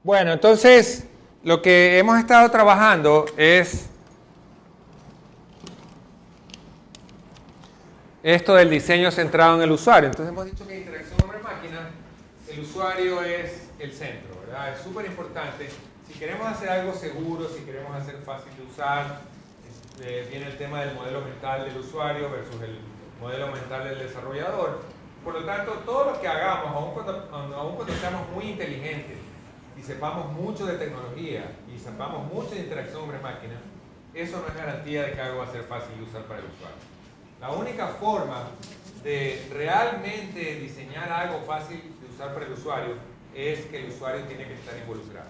Bueno, entonces lo que hemos estado trabajando es esto del diseño centrado en el usuario. Entonces hemos dicho que en interacción hombre-máquina el usuario es el centro, ¿verdad? Es súper importante. Si queremos hacer algo seguro, si queremos hacer fácil de usar, viene el tema del modelo mental del usuario versus el modelo mental del desarrollador. Por lo tanto, todo lo que hagamos, aun cuando seamos muy inteligentes y sepamos mucho de tecnología y sepamos mucho de interacción hombre-máquina, eso no es garantía de que algo va a ser fácil de usar para el usuario. La única forma de realmente diseñar algo fácil de usar para el usuario es que el usuario tiene que estar involucrado.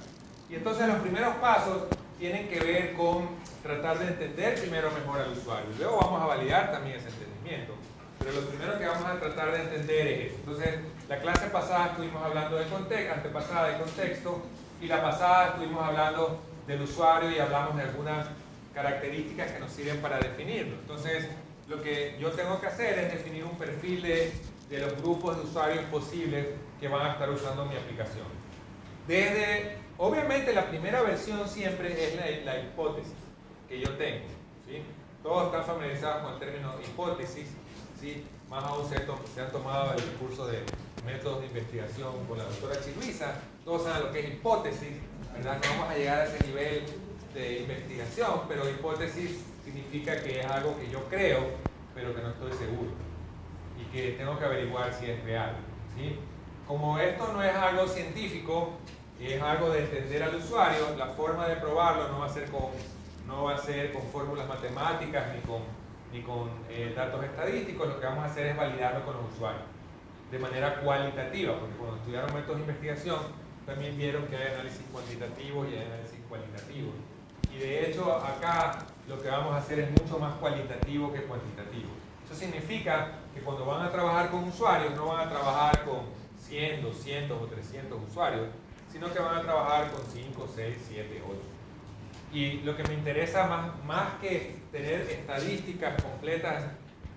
Y entonces los primeros pasos tienen que ver con tratar de entender primero mejor al usuario. Luego vamos a validar también ese entendimiento. Pero lo primero que vamos a tratar de entender es eso. Entonces, la clase pasada estuvimos hablando de contexto, antepasada de contexto, y la pasada estuvimos hablando del usuario y hablamos de algunas características que nos sirven para definirlo. Entonces, lo que yo tengo que hacer es definir un perfil de los grupos de usuarios posibles que van a estar usando mi aplicación. Obviamente la primera versión siempre es la hipótesis que yo tengo, ¿sí? Todos están familiarizados con el término hipótesis, ¿sí? Más aún se han tomado el curso de métodos de investigación con la doctora Chiluisa. Todos saben lo que es hipótesis, ¿verdad? No vamos a llegar a ese nivel de investigación, pero hipótesis significa que es algo que yo creo, pero que no estoy seguro y que tengo que averiguar si es real, ¿sí? Como esto no es algo científico, es algo de entender al usuario, la forma de probarlo no va a ser con fórmulas matemáticas ni con datos estadísticos. Lo que vamos a hacer es validarlo con los usuarios de manera cualitativa, porque cuando estudiaron métodos de investigación también vieron que hay análisis cuantitativos y hay análisis cualitativos. Y de hecho acá lo que vamos a hacer es mucho más cualitativo que cuantitativo. Eso significa que cuando van a trabajar con usuarios no van a trabajar con 100, 200 o 300 usuarios, sino que van a trabajar con 5, 6, 7, 8. Y lo que me interesa más que tener estadísticas completas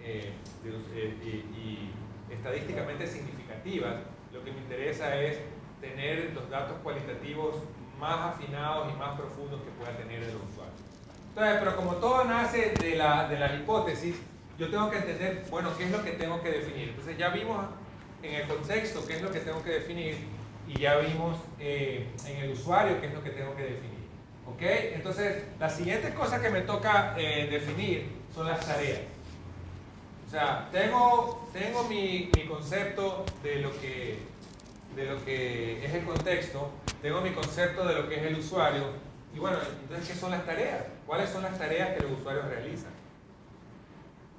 y estadísticamente significativas, lo que me interesa es tener los datos cualitativos más afinados y más profundos que pueda tener el usuario. Entonces, pero como todo nace de la hipótesis, yo tengo que entender, bueno, qué es lo que tengo que definir. Entonces ya vimos en el contexto qué es lo que tengo que definir y ya vimos en el usuario qué es lo que tengo que definir. ¿Ok? Entonces, la siguiente cosa que me toca definir son las tareas. O sea, tengo mi concepto de lo que es el contexto, tengo mi concepto de lo que es el usuario, y bueno, entonces, ¿qué son las tareas? ¿Cuáles son las tareas que los usuarios realizan?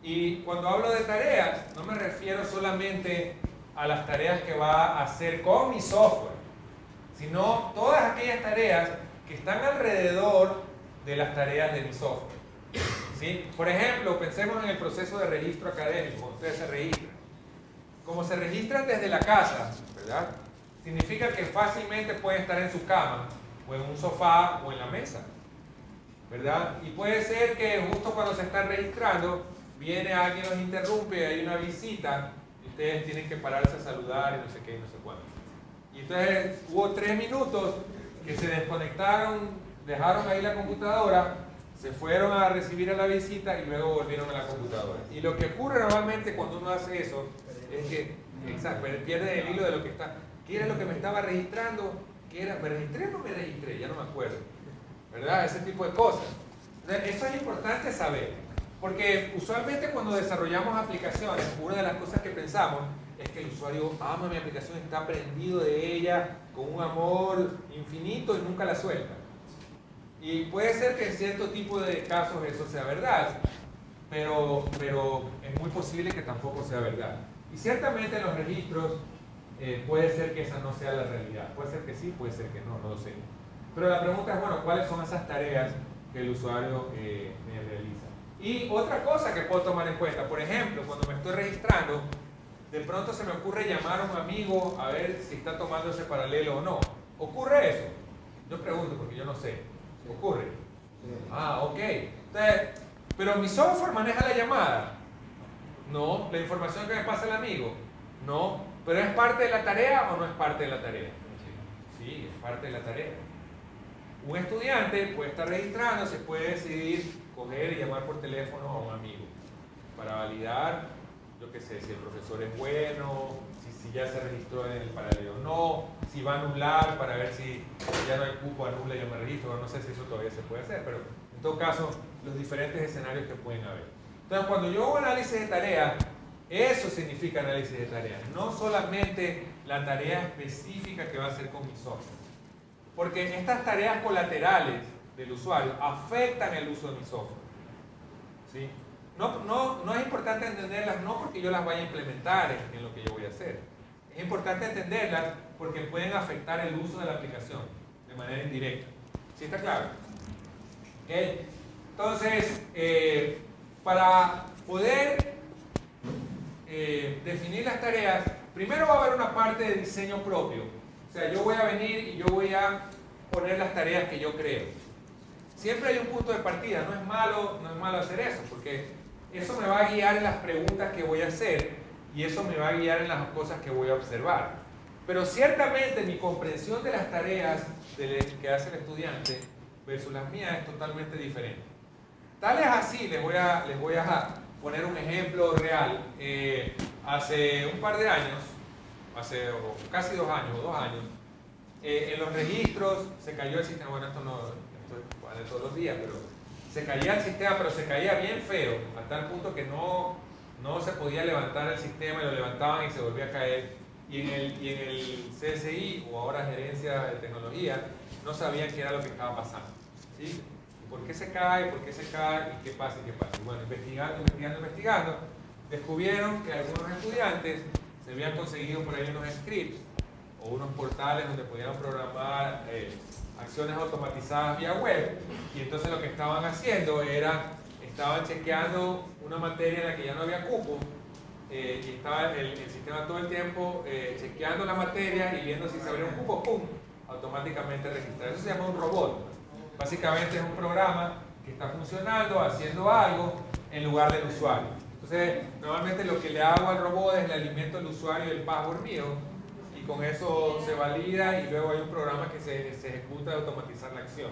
Y cuando hablo de tareas, no me refiero solamente a las tareas que va a hacer con mi software, sino todas aquellas tareas que están alrededor de las tareas de mi software, ¿sí? Por ejemplo, pensemos en el proceso de registro académico. Cuando ustedes se registran, como se registran desde la casa, ¿verdad? Significa que fácilmente pueden estar en su cama, o en un sofá, o en la mesa, ¿verdad? Y puede ser que justo cuando se están registrando, viene alguien, los interrumpe, hay una visita, y ustedes tienen que pararse a saludar y no sé qué y no sé cuánto. Y entonces hubo 3 minutos que se desconectaron, dejaron ahí la computadora, se fueron a recibir a la visita y luego volvieron a la computadora. Y lo que ocurre normalmente cuando uno hace eso es que, exacto, pierde el hilo de lo que está. ¿Qué era lo que me estaba registrando? ¿Qué era? ¿Me registré o no me registré? Ya no me acuerdo, ¿verdad? Ese tipo de cosas. Entonces, eso es importante saber, porque usualmente cuando desarrollamos aplicaciones, una de las cosas que pensamos es que el usuario ama mi aplicación, está prendido de ella con un amor infinito y nunca la suelta. Y puede ser que en cierto tipo de casos eso sea verdad, pero es muy posible que tampoco sea verdad. Y ciertamente en los registros puede ser que esa no sea la realidad. Puede ser que sí, puede ser que no, no lo sé. Pero la pregunta es, bueno, ¿cuáles son esas tareas que el usuario me realiza? Y otra cosa que puedo tomar en cuenta, por ejemplo, cuando me estoy registrando, de pronto se me ocurre llamar a un amigo a ver si está tomando ese paralelo o no. ¿Ocurre eso? Yo pregunto porque yo no sé. ¿Ocurre? Ah, ok. Entonces, ¿pero mi software maneja la llamada? No. ¿La información que me pasa el amigo? No. ¿Pero es parte de la tarea o no es parte de la tarea? Sí, es parte de la tarea. Un estudiante puede estar registrando, se puede decidir coger y llamar por teléfono a un amigo para validar, yo qué sé, si el profesor es bueno, si ya se registró en el paralelo o no, si va a anular para ver si ya no hay cupo, anula y yo me registro, no sé si eso todavía se puede hacer, pero en todo caso, los diferentes escenarios que pueden haber. Entonces, cuando yo hago análisis de tareas, eso significa análisis de tareas, no solamente la tarea específica que va a hacer con mi software. Porque estas tareas colaterales del usuario afectan el uso de mi software. ¿Sí? No es importante entenderlas no porque yo las vaya a implementar en lo que yo voy a hacer. Es importante entenderlas porque pueden afectar el uso de la aplicación de manera indirecta. ¿Sí está claro? ¿Okay? Entonces, para poder definir las tareas, primero va a haber una parte de diseño propio. O sea, yo voy a venir y yo voy a poner las tareas que yo creo. Siempre hay un punto de partida, no es malo hacer eso, porque eso me va a guiar en las preguntas que voy a hacer y eso me va a guiar en las cosas que voy a observar. Pero ciertamente mi comprensión de las tareas que hace el estudiante versus las mías es totalmente diferente. Tal es así, les voy a poner un ejemplo real. Hace un par de años, hace casi 2 años o 2 años, en los registros se cayó el sistema. Bueno, esto es de todos los días, pero se caía el sistema, pero se caía bien feo, a tal punto que no se podía levantar el sistema y lo levantaban y se volvía a caer. Y en el CSI, o ahora Gerencia de Tecnología, no sabían qué era lo que estaba pasando. ¿Sí? ¿Por qué se cae? ¿Por qué se cae? ¿Y qué pasa? ¿Y qué pasa? Y bueno, investigando, descubrieron que algunos estudiantes se habían conseguido por ahí unos scripts o unos portales donde podían programar acciones automatizadas vía web, y entonces lo que estaban haciendo era, estaban chequeando una materia en la que ya no había cupo, y estaba el sistema todo el tiempo chequeando la materia y viendo si se abría un cupo, ¡pum!, automáticamente registrar. Eso se llama un robot. Básicamente es un programa que está funcionando, haciendo algo en lugar del usuario. Entonces, normalmente lo que le hago al robot es le alimento al usuario el password mío, y con eso se valida y luego hay un programa que se ejecuta de automatizar la acción.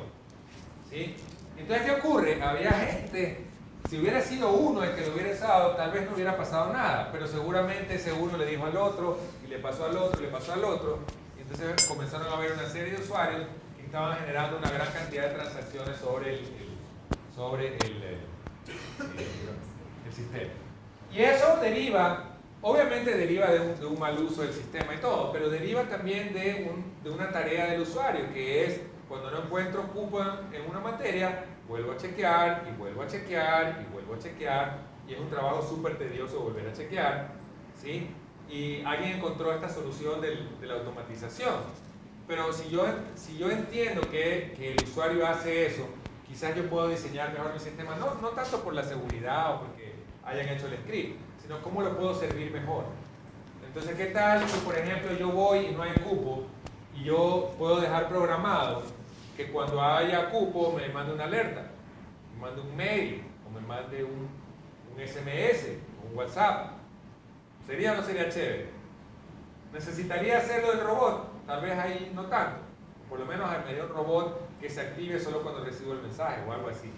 ¿Sí? Entonces, ¿qué ocurre? Había gente, si hubiera sido uno el que lo hubiera usado, tal vez no hubiera pasado nada, pero seguramente ese uno le dijo al otro, y le pasó al otro, y le pasó al otro, y entonces comenzaron a haber una serie de usuarios que estaban generando una gran cantidad de transacciones sobre el sistema. Y eso deriva, obviamente deriva de un mal uso del sistema y todo, pero deriva también de una tarea del usuario, que es cuando no encuentro cupo en una materia, vuelvo a chequear y vuelvo a chequear y vuelvo a chequear, y es un trabajo súper tedioso volver a chequear, ¿sí? Y alguien encontró esta solución de la automatización. Pero si yo entiendo que el usuario hace eso, quizás yo puedo diseñar mejor mi sistema, no tanto por la seguridad o porque hayan hecho el script, sino cómo lo puedo servir mejor. Entonces, ¿qué tal si, por ejemplo, yo voy y no hay cupo y yo puedo dejar programado que cuando haya cupo me mande una alerta, me mande un mail o me mande un SMS o un WhatsApp? ¿Sería o no sería chévere? ¿Necesitaría hacerlo el robot? Tal vez ahí no tanto. Por lo menos me dio un robot que se active solo cuando recibo el mensaje o algo así,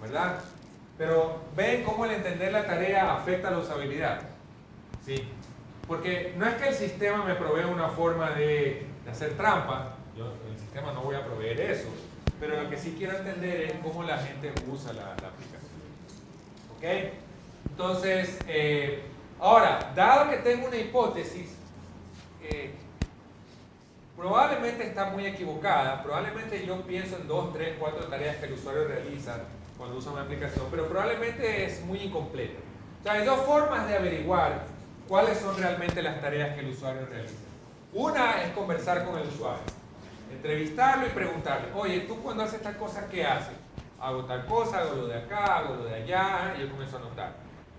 ¿verdad? Pero ven cómo el entender la tarea afecta la usabilidad. ¿Sí? Porque no es que el sistema me provea una forma de hacer trampa, yo el sistema no voy a proveer eso, pero lo que sí quiero entender es cómo la gente usa la aplicación. ¿Ok? Entonces, ahora, dado que tengo una hipótesis, probablemente está muy equivocada, probablemente yo pienso en 2, 3, 4 tareas que el usuario realiza cuando usa una aplicación, pero probablemente es muy incompleta. O sea, hay 2 formas de averiguar cuáles son realmente las tareas que el usuario realiza. Una es conversar con el usuario, entrevistarlo y preguntarle, oye, tú cuando haces tal cosa, ¿qué haces? Hago tal cosa, hago lo de acá, hago lo de allá, y yo comienzo a notar.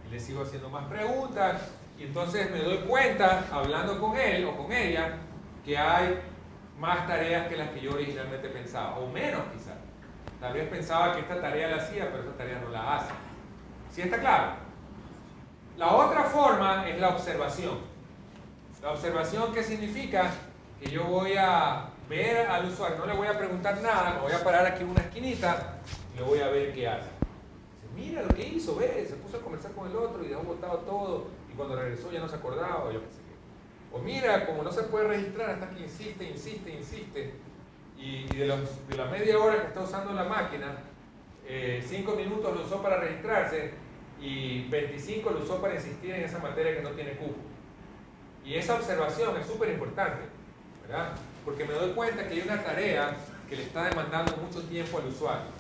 Y le sigo haciendo más preguntas, y entonces me doy cuenta, hablando con él o con ella, que hay más tareas que las que yo originalmente pensaba, o menos quizás. Tal vez pensaba que esta tarea la hacía, pero esta tarea no la hace. ¿Sí está claro? La otra forma es la observación. La observación, ¿qué significa? Que yo voy a ver al usuario, no le voy a preguntar nada, me voy a parar aquí en una esquinita y le voy a ver qué hace. Dice, mira lo que hizo, ve, se puso a conversar con el otro y dejó botado todo y cuando regresó ya no se acordaba, o yo qué sé qué. O mira, como no se puede registrar hasta que insiste. Y de la media hora que está usando la máquina, 5 minutos lo usó para registrarse y 25 lo usó para insistir en esa materia que no tiene cupo. Y esa observación es súper importante, ¿verdad? Porque me doy cuenta que hay una tarea que le está demandando mucho tiempo al usuario,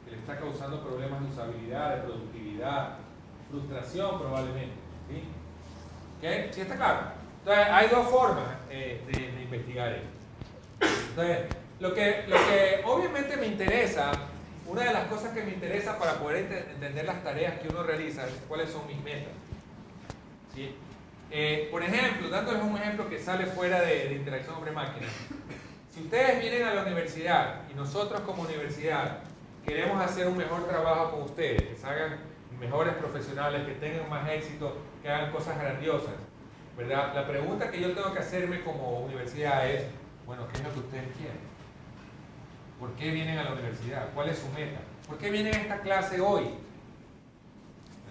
que le está causando problemas de usabilidad, de productividad, frustración probablemente. ¿Sí? ¿Okay? ¿Sí está claro? Entonces, hay dos formas de investigar esto. Entonces, lo que obviamente me interesa, una de las cosas que me interesa para poder entender las tareas que uno realiza es cuáles son mis metas. ¿Sí? Por ejemplo, dándoles un ejemplo que sale fuera de interacción hombre-máquina. Si ustedes vienen a la universidad y nosotros como universidad queremos hacer un mejor trabajo con ustedes, que se hagan mejores profesionales, que tengan más éxito, que hagan cosas grandiosas, ¿verdad? La pregunta que yo tengo que hacerme como universidad es, bueno, ¿qué es lo que ustedes quieren? ¿Por qué vienen a la universidad? ¿Cuál es su meta? ¿Por qué vienen a esta clase hoy?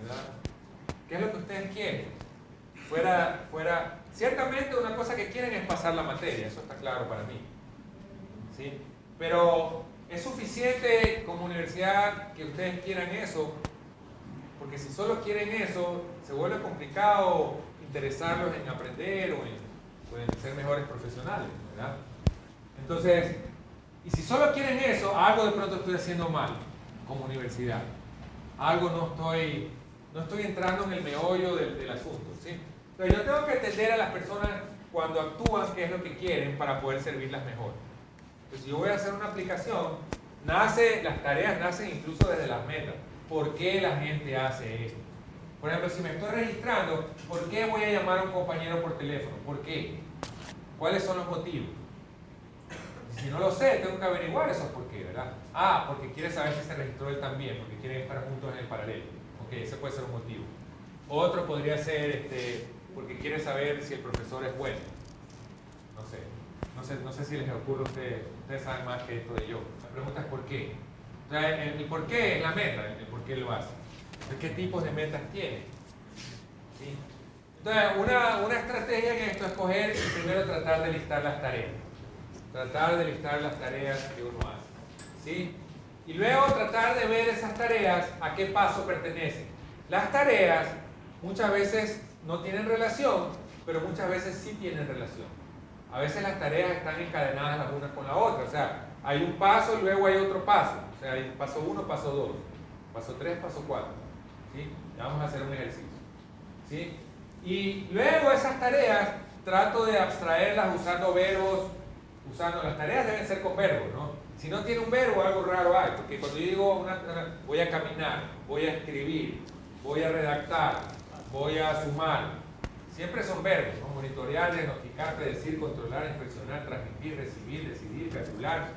¿Verdad? ¿Qué es lo que ustedes quieren? Ciertamente una cosa que quieren es pasar la materia, eso está claro para mí. ¿Sí? Pero es suficiente como universidad que ustedes quieran eso, porque si solo quieren eso, se vuelve complicado interesarlos en aprender o en ser mejores profesionales, ¿verdad? Entonces, y si solo quieren eso, algo de pronto estoy haciendo mal como universidad. Algo no estoy entrando en el meollo del asunto, ¿sí? Entonces yo tengo que entender a las personas cuando actúan qué es lo que quieren para poder servirlas mejor. Entonces si yo voy a hacer una aplicación, las tareas nacen incluso desde las metas. ¿Por qué la gente hace esto? Por ejemplo, si me estoy registrando, ¿por qué voy a llamar a un compañero por teléfono? ¿Por qué? ¿Cuáles son los motivos? Si no lo sé, tengo que averiguar esos por qué, ¿verdad? Ah, porque quiere saber si se registró él también, porque quieren estar juntos en el paralelo. Ok, ese puede ser un motivo. Otro podría ser porque quiere saber si el profesor es bueno. No sé si les ocurre a ustedes. Ustedes saben más que esto de yo. La pregunta es ¿por qué? Entonces, el por qué es la meta, el por qué lo hace. Entonces, ¿qué tipos de metas tiene? ¿Sí? Entonces, una estrategia en esto es coger y primero tratar de listar las tareas. Tratar de listar las tareas que uno hace. ¿Sí? Y luego tratar de ver esas tareas a qué paso pertenecen. Las tareas muchas veces no tienen relación, pero muchas veces sí tienen relación. A veces las tareas están encadenadas las unas con la otra. O sea, hay un paso y luego hay otro paso. O sea, hay paso 1, paso 2, paso 3, paso 4. ¿Sí? Ya vamos a hacer un ejercicio. ¿Sí? Y luego esas tareas trato de abstraerlas usando verbos. Las tareas deben ser con verbos, ¿no? Si no tiene un verbo, algo raro hay, porque cuando yo digo voy a caminar, voy a escribir, voy a redactar, voy a sumar, siempre son verbos, ¿no? Monitorear, diagnosticar, predecir, controlar, inspeccionar, transmitir, recibir, decidir, calcular.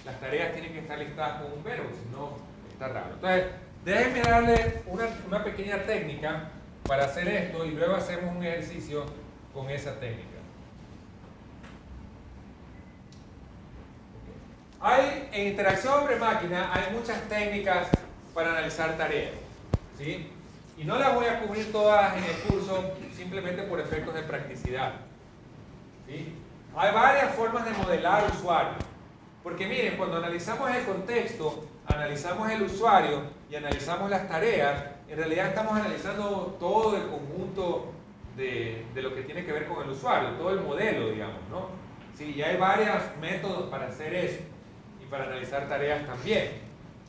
Las tareas tienen que estar listadas con un verbo, si no, está raro. Entonces, déjenme darle una pequeña técnica para hacer esto y luego hacemos un ejercicio con esa técnica. En interacción hombre-máquina hay muchas técnicas para analizar tareas, ¿sí? Y no las voy a cubrir todas en el curso simplemente por efectos de practicidad, ¿sí? Hay varias formas de modelar usuarios, porque miren, cuando analizamos el contexto, analizamos el usuario y analizamos las tareas, en realidad estamos analizando todo el conjunto de lo que tiene que ver con el usuario, todo el modelo, digamos, ¿no? Sí, y hay varios métodos para hacer eso. Y para analizar tareas también.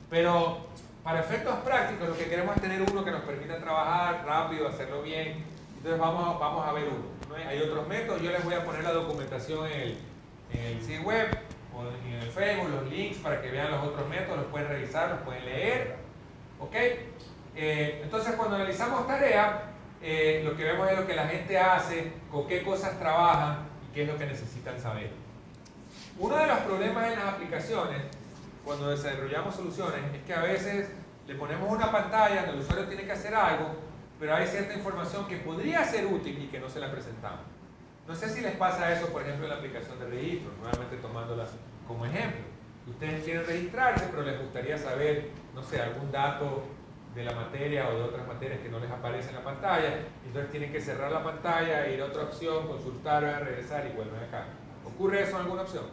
Pero para efectos prácticos lo que queremos es tener uno que nos permita trabajar rápido, hacerlo bien. Entonces vamos a ver uno, ¿no? Hay otros métodos, yo les voy a poner la documentación en el sitio web o en el Facebook, los links para que vean los otros métodos, los pueden revisar, los pueden leer. ¿Ok? Entonces cuando analizamos tareas, lo que vemos es lo que la gente hace, con qué cosas trabajan y qué es lo que necesitan saber. Uno de los problemas en las aplicaciones, cuando desarrollamos soluciones, es que a veces le ponemos una pantalla donde el usuario tiene que hacer algo, pero hay cierta información que podría ser útil y que no se la presentamos. No sé si les pasa eso, por ejemplo, en la aplicación de registro, nuevamente tomándolas como ejemplo. Ustedes quieren registrarse, pero les gustaría saber, no sé, algún dato de la materia o de otras materias que no les aparece en la pantalla, entonces tienen que cerrar la pantalla, ir a otra opción, consultar, regresar y vuelven acá. ¿Ocurre eso en alguna opción?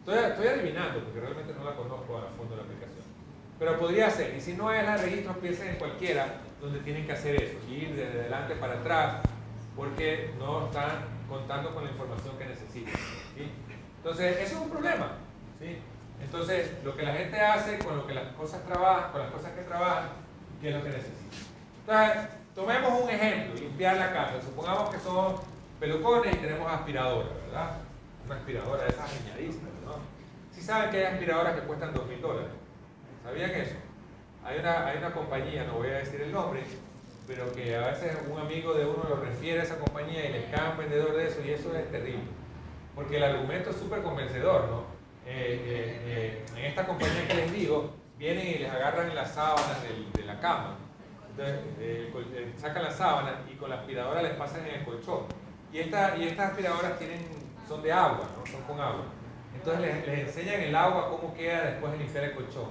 Estoy adivinando porque realmente no la conozco a fondo la aplicación. Pero podría ser, y si no es la registro, piensen en cualquiera donde tienen que hacer eso, ir desde adelante para atrás, porque no están contando con la información que necesitan. ¿Sí? Entonces, eso es un problema. ¿Sí? Entonces, lo que la gente hace con lo que las cosas trabajan, con las cosas que trabajan, ¿qué es lo que necesitan? Entonces, tomemos un ejemplo, limpiar la casa. Supongamos que son pelucones y tenemos aspiradoras, ¿verdad? Una aspiradora de esas añadistas, ¿no? Si saben que hay aspiradoras que cuestan $2000. ¿Sabían eso? Hay una compañía, no voy a decir el nombre, pero que a veces un amigo de uno lo refiere a esa compañía y les cae un vendedor de eso, y eso es terrible. Porque el argumento es súper convencedor, ¿no? En esta compañía que les digo, vienen y les agarran las sábanas de la cama. Entonces, sacan las sábanas y con la aspiradora les pasan en el colchón. Y estas aspiradoras son de agua, ¿no? Son con agua. Entonces les enseñan el agua cómo queda después de limpiar el colchón.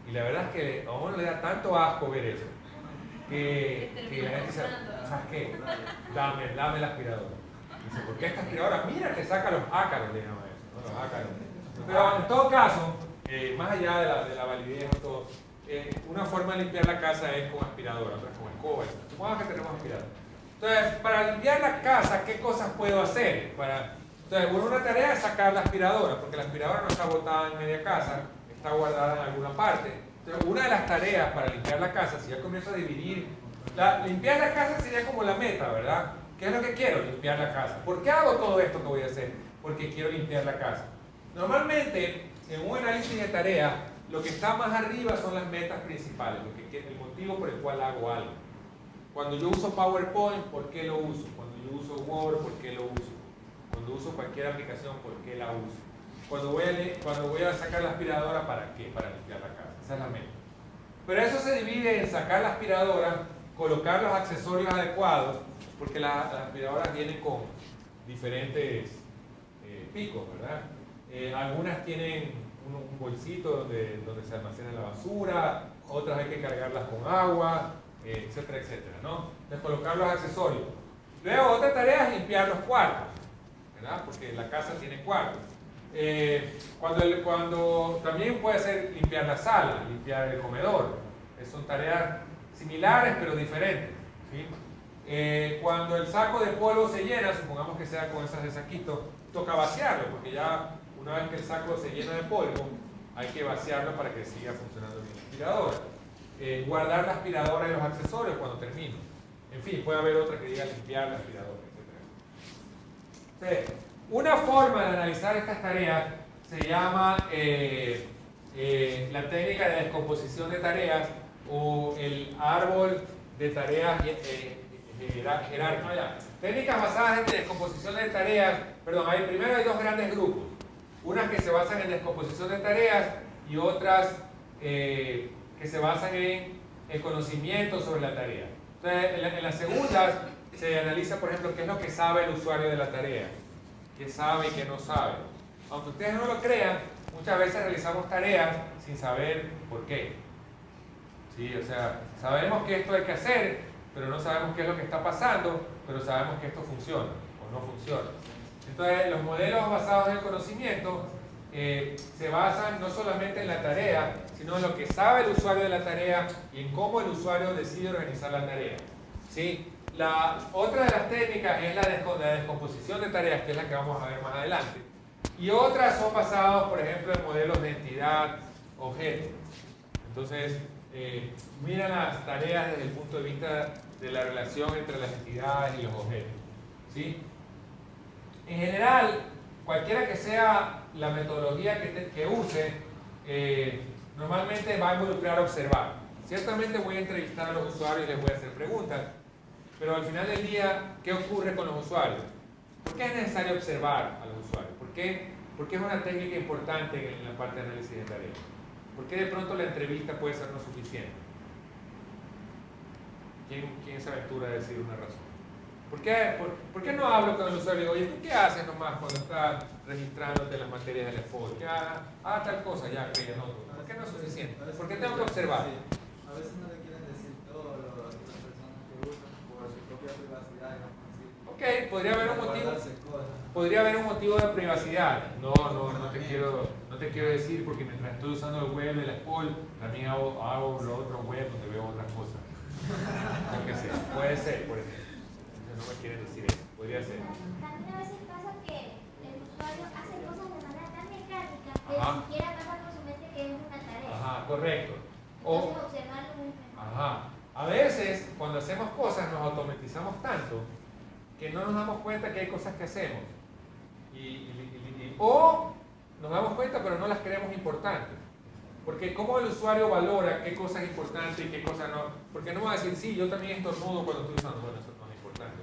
Y la verdad es que a uno le da tanto asco ver eso, que la gente dice, ¿sabes qué? Dame la aspiradora. Dice, ¿por qué esta aspiradora? Mira que saca los ácaros, le llaman eso, ¿no? Los ácaros. Pero en todo caso, más allá de la validez o todo, una forma de limpiar la casa es con aspiradora, otra con escoba. Supongamos que tenemos aspiradora. Entonces, para limpiar la casa, ¿qué cosas puedo hacer? Entonces, una tarea es sacar la aspiradora, porque la aspiradora no está botada en media casa, está guardada en alguna parte. Entonces, una de las tareas para limpiar la casa, si ya comienzo a dividir, limpiar la casa sería como la meta, ¿verdad? ¿Qué es lo que quiero? Limpiar la casa. ¿Por qué hago todo esto que voy a hacer? Porque quiero limpiar la casa. Normalmente, en un análisis de tareas, lo que está más arriba son las metas principales, el motivo por el cual hago algo. Cuando yo uso PowerPoint, ¿por qué lo uso? Cuando yo uso Word, ¿por qué lo uso? Cuando uso cualquier aplicación, ¿por qué la uso? Cuando voy a sacar la aspiradora, ¿para qué? Para limpiar la casa. Esa es la meta. Pero eso se divide en sacar la aspiradora, colocar los accesorios adecuados, porque las aspiradoras vienen con diferentes picos, ¿verdad? Algunas tienen un bolsito donde se almacena la basura, otras hay que cargarlas con agua, etcétera, etcétera, ¿no? Entonces, colocar los accesorios. Luego, otra tarea es limpiar los cuartos, ¿verdad? Porque la casa tiene cuartos. Cuando también puede ser limpiar la sala, limpiar el comedor. Son tareas similares pero diferentes, ¿sí? Cuando el saco de polvo se llena, supongamos que sea con esas de saquito, toca vaciarlo, porque ya una vez que el saco se llena de polvo, hay que vaciarlo para que siga funcionando bien la aspiradora. Guardar la aspiradora y los accesorios cuando termino. En fin, puede haber otra que diga limpiar la aspiradora, etc. Entonces, una forma de analizar estas tareas se llama la técnica de descomposición de tareas o el árbol de tareas jerárquico. Técnicas basadas en descomposición de tareas, perdón, primero hay dos grandes grupos. Unas que se basan en descomposición de tareas y otras que se basan en el conocimiento sobre la tarea. Entonces, en las segundas se analiza, por ejemplo, qué es lo que sabe el usuario de la tarea, qué sabe y qué no sabe. Aunque ustedes no lo crean, muchas veces realizamos tareas sin saber por qué. ¿Sí? O sea, sabemos que esto hay que hacer, pero no sabemos qué es lo que está pasando, pero sabemos que esto funciona o no funciona. Entonces, los modelos basados en el conocimiento se basan no solamente en la tarea, sino en lo que sabe el usuario de la tarea y en cómo el usuario decide organizar la tarea. ¿Sí? Otra de las técnicas es la descomposición de tareas, que es la que vamos a ver más adelante. Y otras son basadas, por ejemplo, en modelos de entidad, objeto. Entonces, miran las tareas desde el punto de vista de la relación entre las entidades y los objetos. ¿Sí? En general, cualquiera que sea la metodología que use, normalmente va a involucrar observar. Ciertamente voy a entrevistar a los usuarios y les voy a hacer preguntas, pero al final del día, ¿qué ocurre con los usuarios? ¿Por qué es necesario observar a los usuarios? ¿Por qué es una técnica importante en la parte de análisis de tareas? ¿Por qué de pronto la entrevista puede ser no suficiente? ¿Quién se aventura a decir una razón? ¿Por qué no hablo con el usuario y digo, oye, ¿tú qué haces nomás cuando estás registrándote las materias del EFOL? ¿Qué tal cosa? Ya, ok, ya no. ¿Por qué no es suficiente? ¿Por qué tengo que observar? A veces no le quieren decir todo lo que las personas que usan por su propia privacidad. Ok, podría haber un motivo. Podría haber un motivo de privacidad. No te quiero decir porque mientras estoy usando el web de la EFOL, también hago lo otro web donde veo otras cosas. Lo que sea. Puede ser, por ejemplo. No me quieren decir eso, podría ser. También a veces pasa que el usuario hace cosas de manera tan mecánica que Ajá. ni siquiera pasa por su mente que es una tarea. Ajá, correcto. Entonces observarlo muy bien. Ajá. A veces, cuando hacemos cosas, nos automatizamos tanto que no nos damos cuenta que hay cosas que hacemos. O nos damos cuenta, pero no las creemos importantes. Porque ¿cómo el usuario valora qué cosa es importante y qué cosa no? Porque no va a decir, sí, yo también estornudo cuando estoy usando. Bueno, eso no es importante,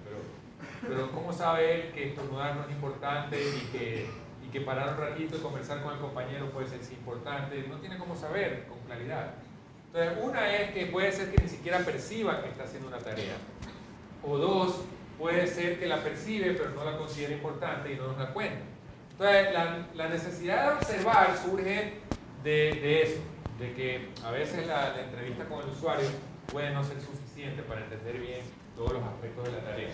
pero ¿cómo sabe él que estornudar no es importante y que parar un ratito y conversar con el compañero puede ser sí importante? No tiene cómo saber con claridad. Entonces, una es que puede ser que ni siquiera perciba que está haciendo una tarea. O dos, puede ser que la percibe pero no la considera importante y no nos da cuenta. Entonces, la necesidad de observar surge de eso, de que a veces la entrevista con el usuario puede no ser suficiente para entender bien todos los aspectos de la tarea.